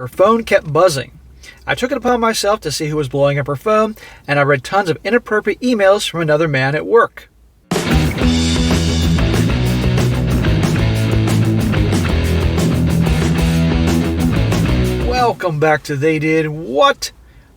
Her phone kept buzzing. I took it upon myself to see who was blowing up her phone, and I read tons of inappropriate emails from another man at work. Welcome back to They Did What?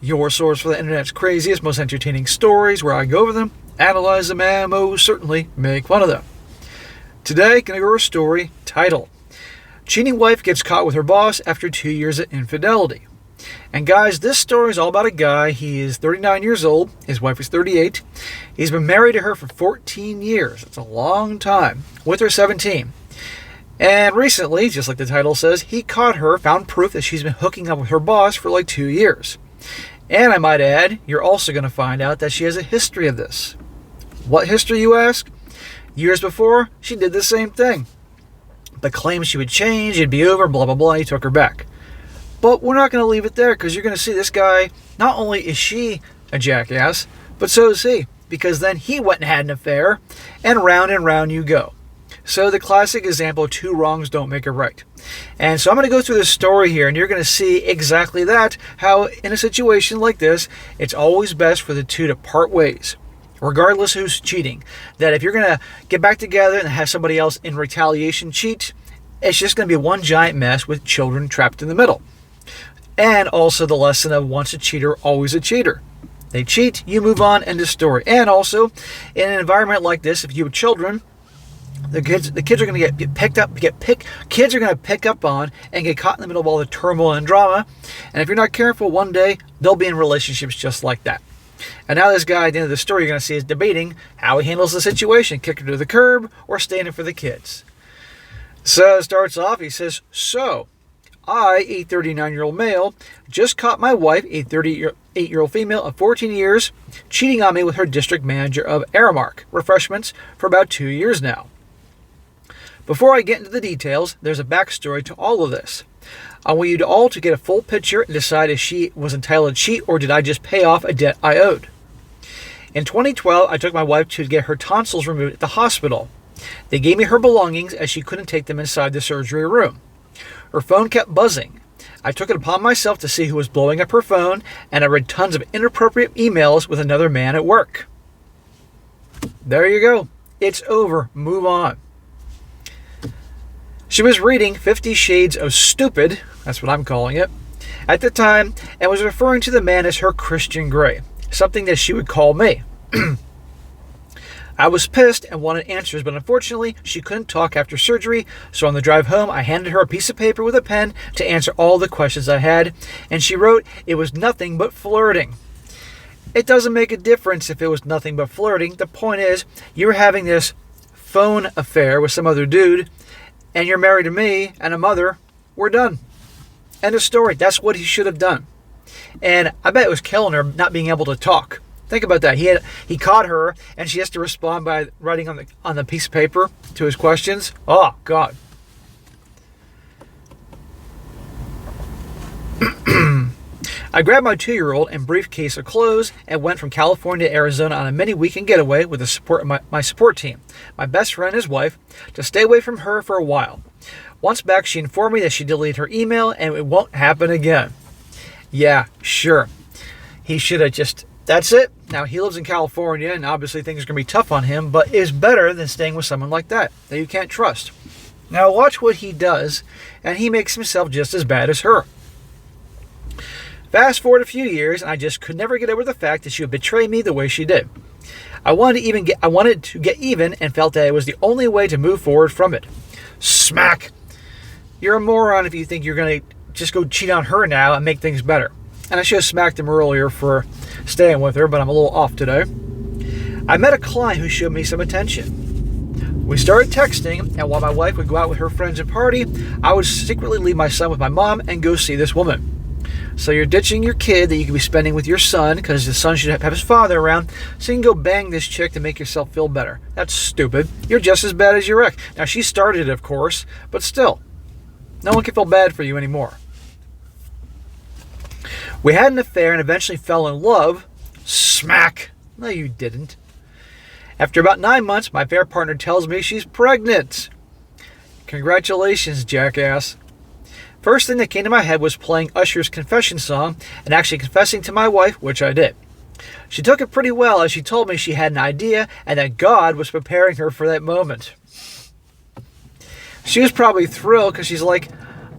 Your source for the internet's craziest, most entertaining stories, where I go over them, analyze them, and most certainly make fun of them. Today, going to go over a story titled, Cheating Wife Gets Caught with Her Boss After 2 Years of Infidelity. And guys, this story is all about a guy. He is 39 years old. His wife is 38. He's been married to her for 14 years. That's a long time. With her 17. And recently, just like the title says, he caught her, found proof that she's been hooking up with her boss for like 2 years. And I might add, you're also going to find out that she has a history of this. What history, you ask? Years before, she did the same thing. But claimed she would change, it'd be over, blah, blah, blah, he took her back. But we're not going to leave it there, because you're going to see this guy, not only is she a jackass, but so is he. Because then he went and had an affair, and round you go. So the classic example, 2 wrongs don't make a right. And so I'm going to go through this story here, and you're going to see exactly that, how in a situation like this, it's always best for the two to part ways, regardless who's cheating. That if you're going to get back together and have somebody else in retaliation cheat, it's just going to be one giant mess with children trapped in the middle. And also the lesson of once a cheater, always a cheater. They cheat, you move on, end of story. And also, in an environment like this, if you have children, the kids are going to get picked up, kids are going to pick up on and get caught in the middle of all the turmoil and drama. And if you're not careful, one day they'll be in relationships just like that. And now this guy, at the end of the story, you're going to see is debating how he handles the situation, kick her to the curb or standing for the kids. So it starts off, he says, so I, a 39-year-old male, just caught my wife, a 38-year-old female of 14 years, cheating on me with her district manager of Aramark Refreshments for about 2 years now. Before I get into the details, there's a backstory to all of this. I want you all to get a full picture and decide if she was entitled to cheat or did I just pay off a debt I owed. In 2012, I took my wife to get her tonsils removed at the hospital. They gave me her belongings as she couldn't take them inside the surgery room. Her phone kept buzzing. I took it upon myself to see who was blowing up her phone, and I read tons of inappropriate emails with another man at work. There you go. It's over. Move on. She was reading 50 Shades of Stupid, that's what I'm calling it, at the time, and was referring to the man as her Christian Grey, something that she would call me. I was pissed and wanted answers, but unfortunately, she couldn't talk after surgery, so on the drive home, I handed her a piece of paper with a pen to answer all the questions I had, and she wrote it was nothing but flirting. It doesn't make a difference if it was nothing but flirting. The point is, you're having this phone affair with some other dude, and you're married to me and a mother, we're done. End of story. That's what he should have done. And I bet it was killing her not being able to talk. Think about that. He caught her, and she has to respond by writing on the piece of paper to his questions. Oh, God. I grabbed my 2-year-old and briefcase of clothes and went from California to Arizona on a mini weekend getaway with the support of my support team, my best friend and his wife, to stay away from her for a while. Once back, she informed me that she deleted her email and it won't happen again. Yeah, sure. He should have just... That's it. Now, he lives in California, and obviously things are going to be tough on him, but it's better than staying with someone like that you can't trust. Now, watch what he does, and he makes himself just as bad as her. Fast forward a few years, and I just could never get over the fact that she would betray me the way she did. I wanted to get even and felt that it was the only way to move forward from it. Smack! You're a moron if you think you're going to just go cheat on her now and make things better. And I should have smacked him earlier for staying with her, but I'm a little off today. I met a client who showed me some attention. We started texting, and while my wife would go out with her friends and party, I would secretly leave my son with my mom and go see this woman. So you're ditching your kid that you could be spending with your son because the son should have his father around, so you can go bang this chick to make yourself feel better. That's stupid. You're just as bad as your ex. Now, she started it, of course, but still, no one can feel bad for you anymore. We had an affair and eventually fell in love. Smack. No, you didn't. After about 9 months, my affair partner tells me she's pregnant. Congratulations, jackass. First thing that came to my head was playing Usher's confession song and actually confessing to my wife, which I did. She took it pretty well as she told me she had an idea and that God was preparing her for that moment. She was probably thrilled because she's like,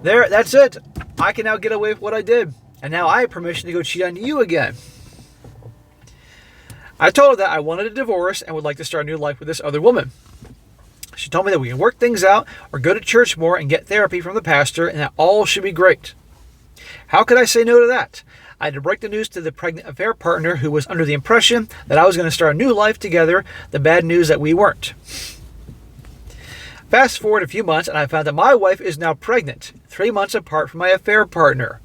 there, that's it. I can now get away with what I did. And now I have permission to go cheat on you again. I told her that I wanted a divorce and would like to start a new life with this other woman. She told me that we can work things out or go to church more and get therapy from the pastor and that all should be great. How could I say no to that? I had to break the news to the pregnant affair partner who was under the impression that I was going to start a new life together, the bad news that we weren't. Fast forward a few months and I found that my wife is now pregnant, 3 months apart from my affair partner.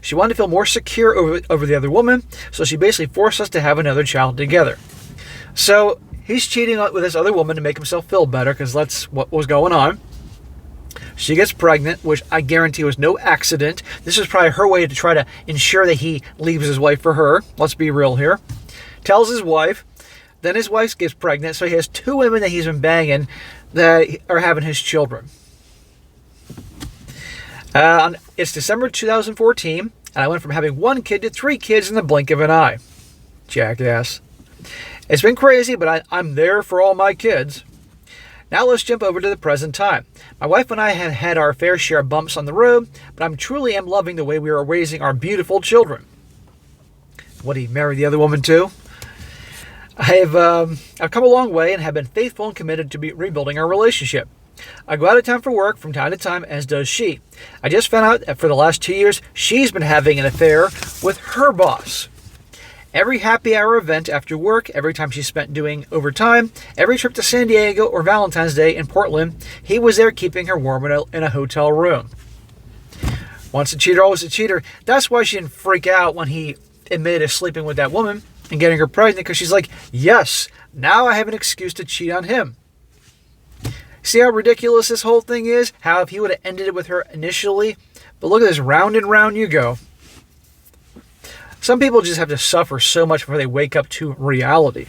She wanted to feel more secure over the other woman, so she basically forced us to have another child together. So he's cheating with this other woman to make himself feel better because that's what was going on. She gets pregnant, which I guarantee was no accident. This is probably her way to try to ensure that he leaves his wife for her. Let's be real here. Tells his wife. Then his wife gets pregnant, so he has 2 women that he's been banging that are having his children. It's December 2014, and I went from having 1 kid to 3 kids in the blink of an eye. Jackass. It's been crazy, but I'm there for all my kids. Now let's jump over to the present time. My wife and I have had our fair share of bumps on the road, but I truly am loving the way we are raising our beautiful children. What, he married the other woman too? I've come a long way and have been faithful and committed to rebuilding our relationship. I go out of town for work from time to time, as does she. I just found out that for the last 2 years, she's been having an affair with her boss. Every happy hour event after work, every time she spent doing overtime, every trip to San Diego or Valentine's Day in Portland, he was there keeping her warm in a hotel room. Once a cheater, always a cheater. That's why she didn't freak out when he admitted to sleeping with that woman and getting her pregnant, because she's like, yes, now I have an excuse to cheat on him. See how ridiculous this whole thing is? How if he would have ended it with her initially? But look at this, round and round you go. Some people just have to suffer so much before they wake up to reality.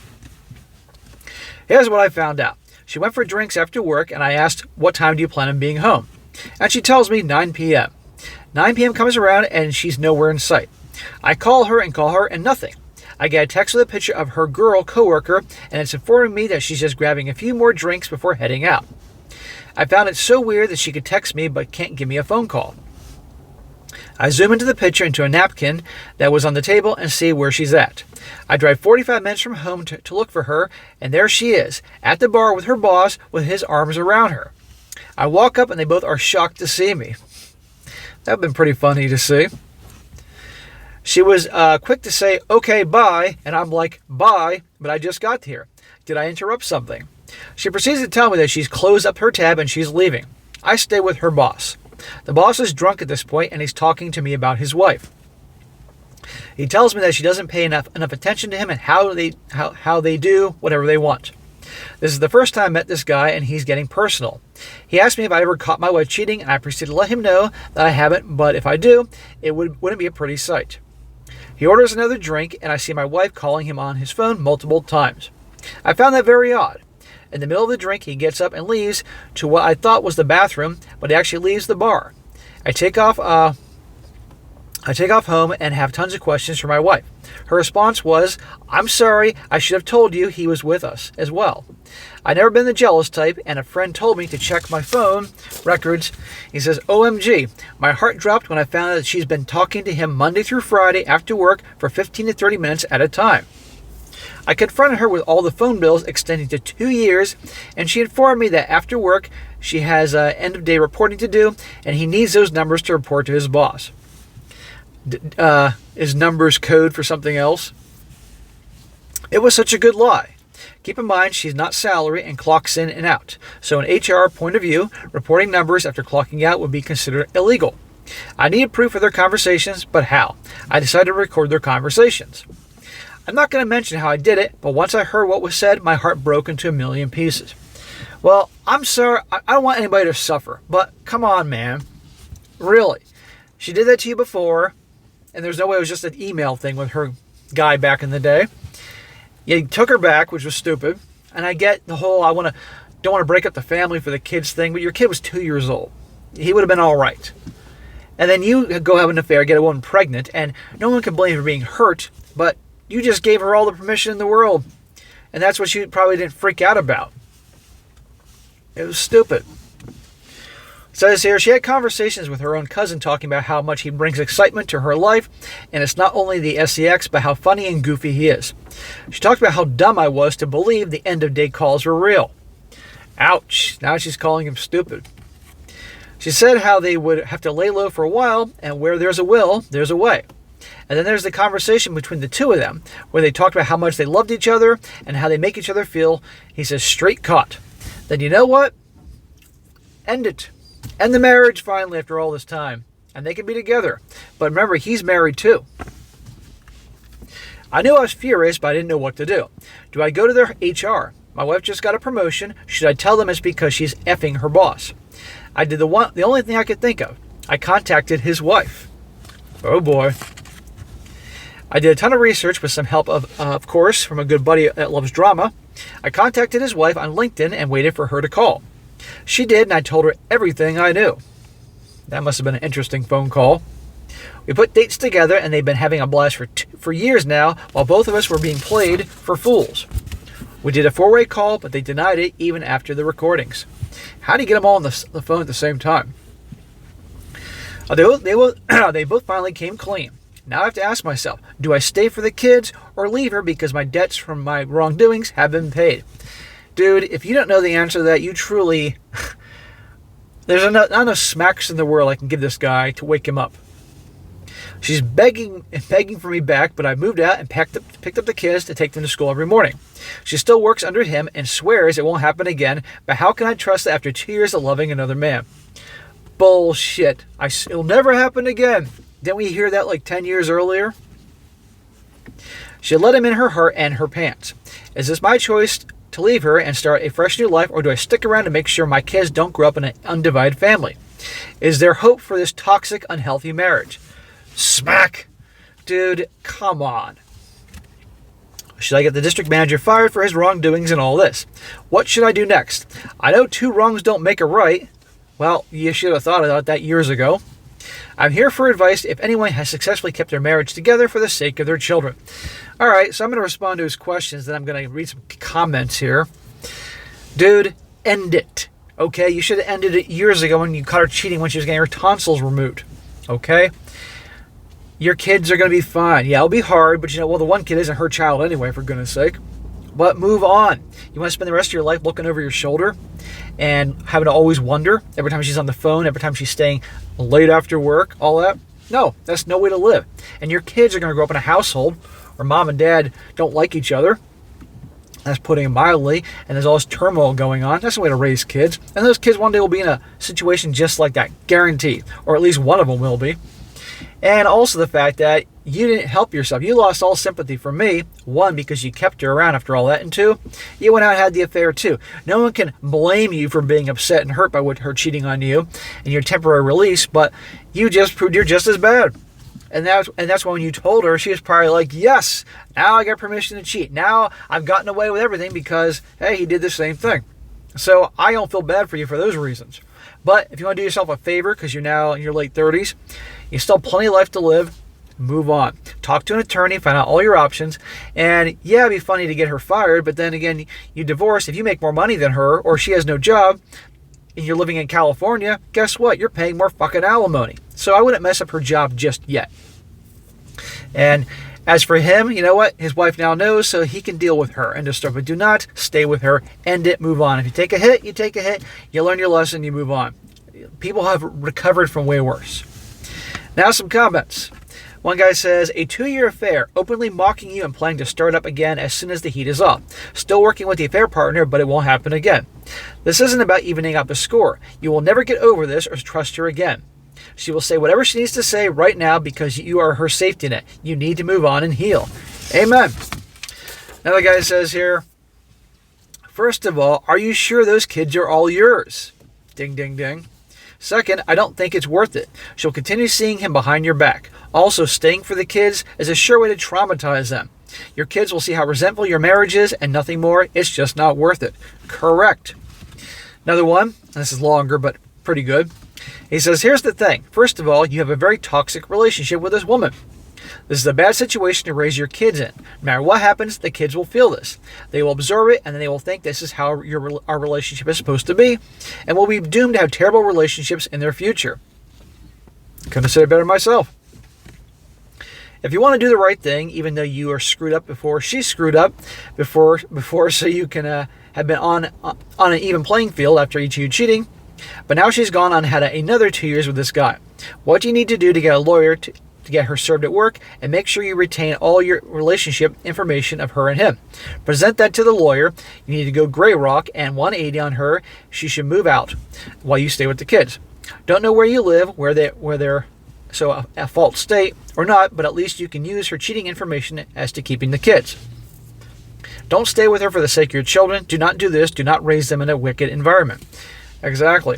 Here's what I found out. She went for drinks after work, and I asked, what time do you plan on being home? And she tells me 9 p.m. 9 p.m. comes around, and she's nowhere in sight. I call her, and nothing. I get a text with a picture of her girl coworker, and it's informing me that she's just grabbing a few more drinks before heading out. I found it so weird that she could text me but can't give me a phone call. I zoom into the picture into a napkin that was on the table and see where she's at. I drive 45 minutes from home to look for her, and there she is, at the bar with her boss with his arms around her. I walk up and they both are shocked to see me. That would have been pretty funny to see. She was quick to say, okay, bye, and I'm like, bye, but I just got here. Did I interrupt something? She proceeds to tell me that she's closed up her tab and she's leaving. I stay with her boss. The boss is drunk at this point and he's talking to me about his wife. He tells me that she doesn't pay enough attention to him and how they do whatever they want. This is the first time I met this guy and he's getting personal. He asked me if I ever caught my wife cheating, and I proceeded to let him know that I haven't, but if I do, it wouldn't be a pretty sight. He orders another drink and I see my wife calling him on his phone multiple times. I found that very odd. In the middle of the drink, he gets up and leaves to what I thought was the bathroom, but he actually leaves the bar. I take off home and have tons of questions for my wife. Her response was, I'm sorry, I should have told you he was with us as well. I've never been the jealous type, and a friend told me to check my phone records. He says, OMG, my heart dropped when I found out that she's been talking to him Monday through Friday after work for 15 to 30 minutes at a time. I confronted her with all the phone bills extending to 2 years, and she informed me that after work she has end-of-day reporting to do, and he needs those numbers to report to his boss. Is numbers code for something else? It was such a good lie. Keep in mind she's not salary and clocks in and out, so in HR point of view, reporting numbers after clocking out would be considered illegal. I needed proof of their conversations, but how? I decided to record their conversations. I'm not going to mention how I did it, but once I heard what was said, my heart broke into a million pieces. Well, I'm sorry, I don't want anybody to suffer, but come on, man. Really. She did that to you before, and there's no way it was just an email thing with her guy back in the day. You took her back, which was stupid, and I get the whole don't want to break up the family for the kids thing, but your kid was 2 years old. He would have been all right. And then you go have an affair, get a woman pregnant, and no one can blame you for being hurt, but you just gave her all the permission in the world. And that's what she probably didn't freak out about. It was stupid. It says here, she had conversations with her own cousin talking about how much he brings excitement to her life, and it's not only the sex, but how funny and goofy he is. She talked about how dumb I was to believe the end-of-day calls were real. Ouch. Now she's calling him stupid. She said how they would have to lay low for a while, and where there's a will, there's a way. And then there's the conversation between the two of them, where they talked about how much they loved each other and how they make each other feel, he says, straight caught. Then you know what? End it. End the marriage finally after all this time. And they can be together. But remember, he's married too. I knew I was furious, but I didn't know what to do. Do I go to their HR? My wife just got a promotion. Should I tell them it's because she's effing her boss? I did the only thing I could think of. I contacted his wife. Oh boy. I did a ton of research with some help of course, from a good buddy that loves drama. I contacted his wife on LinkedIn and waited for her to call. She did, and I told her everything I knew. That must have been an interesting phone call. We put dates together, and they've been having a blast for years now, while both of us were being played for fools. We did a 4-way call, but they denied it even after the recordings. How do you get them all on the phone at the same time? They both finally came clean. Now I have to ask myself, do I stay for the kids or leave her because my debts from my wrongdoings have been paid? Dude, if you don't know the answer to that, you truly... There's not enough smacks in the world I can give this guy to wake him up. She's begging for me back, but I moved out and picked up the kids to take them to school every morning. She still works under him and swears it won't happen again, but how can I trust that after 2 years of loving another man? Bullshit. It'll never happen again. Didn't we hear that like 10 years earlier? She let him in her heart and her pants. Is this my choice to leave her and start a fresh new life, or do I stick around to make sure my kids don't grow up in an undivided family? Is there hope for this toxic, unhealthy marriage? Smack! Dude, come on. Should I get the district manager fired for his wrongdoings and all this? What should I do next? I know 2 wrongs don't make a right. Well, you should have thought about that years ago. I'm here for advice if anyone has successfully kept their marriage together for the sake of their children. All right, so I'm going to respond to his questions, then I'm going to read some comments here. Dude, end it. Okay, you should have ended it years ago when you caught her cheating when she was getting her tonsils removed. Okay? Your kids are going to be fine. Yeah, it'll be hard, but the one kid isn't her child anyway, for goodness sake. But move on. You want to spend the rest of your life looking over your shoulder and having to always wonder every time she's on the phone, every time she's staying late after work, all that? No, that's no way to live. And your kids are going to grow up in a household where mom and dad don't like each other. That's putting it mildly. And there's all this turmoil going on. That's the way to raise kids. And those kids one day will be in a situation just like that. Guaranteed. Or at least one of them will be. And also the fact that you didn't help yourself. You lost all sympathy for me. 1, because you kept her around after all that. And 2, you went out and had the affair too. No one can blame you for being upset and hurt by her cheating on you and your temporary release, but you just proved you're just as bad. And that's why when you told her, she was probably like, yes, now I got permission to cheat. Now I've gotten away with everything because, hey, he did the same thing. So I don't feel bad for you for those reasons. But if you want to do yourself a favor, because you're now in your late 30s, you still have plenty of life to live, move on. Talk to an attorney, find out all your options. And yeah, it'd be funny to get her fired, but then again, you divorce. If you make more money than her, or she has no job, and you're living in California, guess what? You're paying more fucking alimony. So I wouldn't mess up her job just yet. And as for him, you know what? His wife now knows, so he can deal with her and just stuff. But do not stay with her. End it. Move on. If you take a hit, you take a hit. You learn your lesson. You move on. People have recovered from way worse. Now some comments. One guy says, a 2-year affair, openly mocking you and planning to start up again as soon as the heat is off. Still working with the affair partner, but it won't happen again. This isn't about evening out the score. You will never get over this or trust her again. She will say whatever she needs to say right now because you are her safety net. You need to move on and heal. Amen. Another guy says here, first of all, are you sure those kids are all yours? Ding, ding, ding. Second, I don't think it's worth it. She'll continue seeing him behind your back. Also, staying for the kids is a sure way to traumatize them. Your kids will see how resentful your marriage is and nothing more. It's just not worth it. Correct. Another one, and this is longer but pretty good. He says, here's the thing. First of all, you have a very toxic relationship with this woman. This is a bad situation to raise your kids in. No matter what happens, the kids will feel this. They will absorb it, and then they will think this is how our relationship is supposed to be, and will be doomed to have terrible relationships in their future. Couldn't have said it better myself. If you want to do the right thing, even though you are screwed up before she screwed up, before so you can have been on an even playing field after each of you cheating, but now she's gone on and had another 2 years with this guy. What do you need to do to get a lawyer to get her served at work, and make sure you retain all your relationship information of her and him. Present that to the lawyer. You need to go gray rock and 180 on her. She should move out while you stay with the kids. Don't know where you live, where they're so a fault state or not, but at least you can use her cheating information as to keeping the kids. Don't stay with her for the sake of your children. Do not do this. Do not raise them in a wicked environment. Exactly.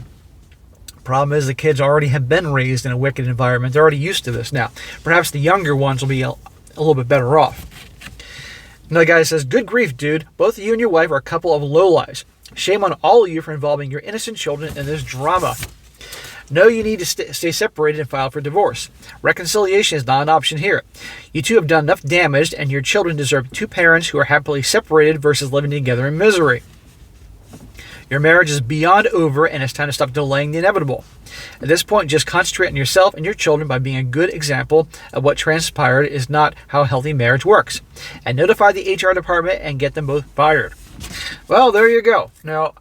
Problem is the kids already have been raised in a wicked environment. They're already used to this now. Perhaps the younger ones will be a little bit better off. Another guy says, good grief, dude. Both you and your wife are a couple of lowlives. Shame on all of you for involving your innocent children in this drama. No, you need to stay separated and file for divorce. Reconciliation is not an option here. You two have done enough damage, and your children deserve two parents who are happily separated versus living together in misery. Your marriage is beyond over, and it's time to stop delaying the inevitable. At this point, just concentrate on yourself and your children by being a good example of what transpired is not how a healthy marriage works. And notify the HR department and get them both fired. Well, there you go. Now,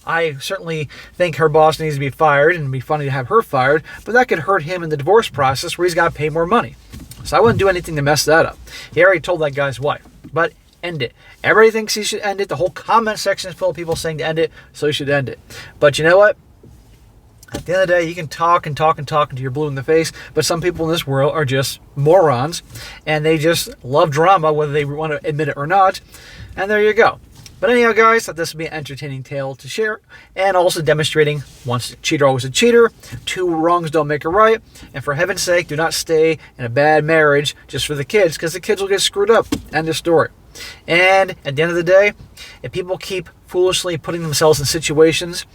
I certainly think her boss needs to be fired, and it'd be funny to have her fired, but that could hurt him in the divorce process where he's got to pay more money. So I wouldn't do anything to mess that up. He already told that guy's wife. But end it. Everybody thinks he should end it. The whole comment section is full of people saying to end it, so he should end it. But you know what? At the end of the day, you can talk and talk and talk until you're blue in the face, but some people in this world are just morons, and they just love drama, whether they want to admit it or not. And there you go. But anyhow, guys, thought this would be an entertaining tale to share, and also demonstrating once a cheater, always a cheater, two wrongs don't make a right, and for heaven's sake, do not stay in a bad marriage just for the kids, because the kids will get screwed up. End of story. And at the end of the day, if people keep foolishly putting themselves in situations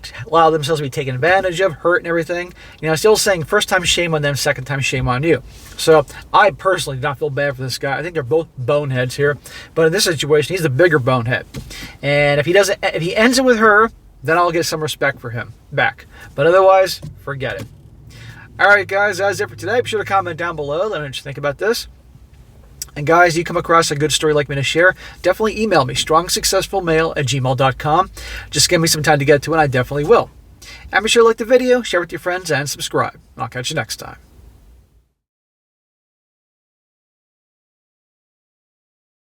to allow themselves to be taken advantage of, hurt and everything, still saying first time shame on them, second time shame on you. So I personally do not feel bad for this guy. I think they're both boneheads here, but in this situation, he's the bigger bonehead. And if he ends it with her, then I'll get some respect for him back. But otherwise, forget it. All right, guys, that's it for today. Be sure to comment down below. Let me know what you think about this. And guys, you come across a good story like me to share, definitely email me, strongsuccessfulmale@gmail.com. Just give me some time to get to it, I definitely will. And be sure to like the video, share with your friends, and subscribe. I'll catch you next time.